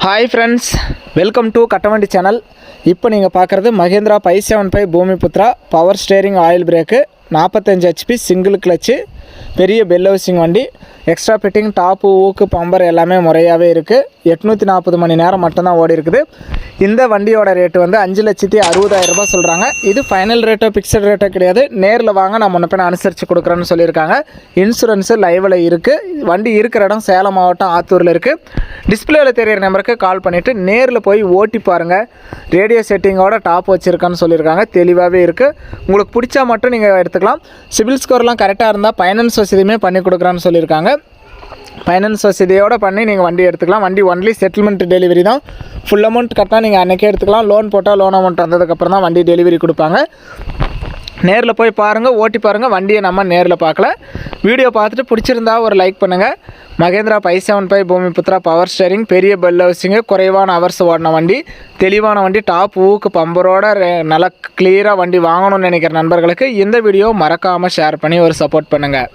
Hi friends, welcome to கட்டவண்டி channel. இப்போ நீங்கள் பார்க்குறது Mahindra 575 Bhoomiputra power steering oil brake 45 HP single clutch பெரிய பெல் ஹவுசிங் வண்டி. எக்ஸ்ட்ரா ஃபிட்டிங் டாப்பு ஊக்கு பம்பர் எல்லாமே முறையாகவே இருக்குது. 840 மணி நேரம் மட்டும்தான் ஓடி இருக்குது. இந்த வண்டியோட ரேட்டு வந்து 5,60,000 ரூபாய் சொல்கிறாங்க. இது ஃபைனல் ரேட்டோ ஃபிக்ஸட் ரேட்டோ கிடையாது. நேரில் வாங்க, நான் முன்ன பின்ன அனுசரித்து கொடுக்குறேன்னு சொல்லியிருக்காங்க. இன்சூரன்ஸு லைவில் இருக்குது. வண்டி இருக்கிற இடம் சேலம் மாவட்டம் ஆத்தூரில் இருக்குது. டிஸ்பிளேவில் தெரியிற நம்பருக்கு கால் பண்ணிவிட்டு நேரில் போய் ஓட்டி பாருங்கள். ரேடியோ செட்டிங்கோட டாப் வச்சுருக்கான்னு சொல்லியிருக்காங்க. தெளிவாகவே இருக்குது. உங்களுக்கு பிடிச்சா மட்டும் நீங்கள் எடுத்துக்கலாம். சிபில் ஸ்கோர்லாம் கரெக்டாக இருந்தால் ஃபைனான்ஸ் வசதியுமே பண்ணி கொடுக்குறான்னு சொல்லியிருக்காங்க. ஃபைனான்ஸ் வசதியோடு பண்ணி நீங்கள் வண்டி எடுத்துக்கலாம். வண்டி ஒன்லி செட்டில்மெண்ட் டெலிவரி தான். ஃபுல் அமௌண்ட் கட்டினா நீங்கள் அன்றைக்கே எடுத்துக்கலாம். லோன் போட்டால் லோன் அமௌண்ட் வந்ததுக்கப்புறம் தான் வண்டி டெலிவரி கொடுப்பாங்க. நேரில் போய் பாருங்கள், ஓட்டி பாருங்கள். வண்டியை நம்ம நேரில் பார்க்கல. வீடியோ பார்த்துட்டு பிடிச்சிருந்தா ஒரு லைக் பண்ணுங்கள். மகேந்திரா 575 பூமிபுத்ரா பவர் ஸ்டேரிங் பெரிய பெல் ஹவுசிங்கு, குறைவான ஹவர்ஸ் ஓடின வண்டி, தெளிவான வண்டி, டாப் ஊக்கு பம்பரோட நல்லா கிளியராக வண்டி வாங்கணும்னு நினைக்கிற நண்பர்களுக்கு இந்த வீடியோ மறக்காமல் ஷேர் பண்ணி ஒரு சப்போர்ட் பண்ணுங்கள்.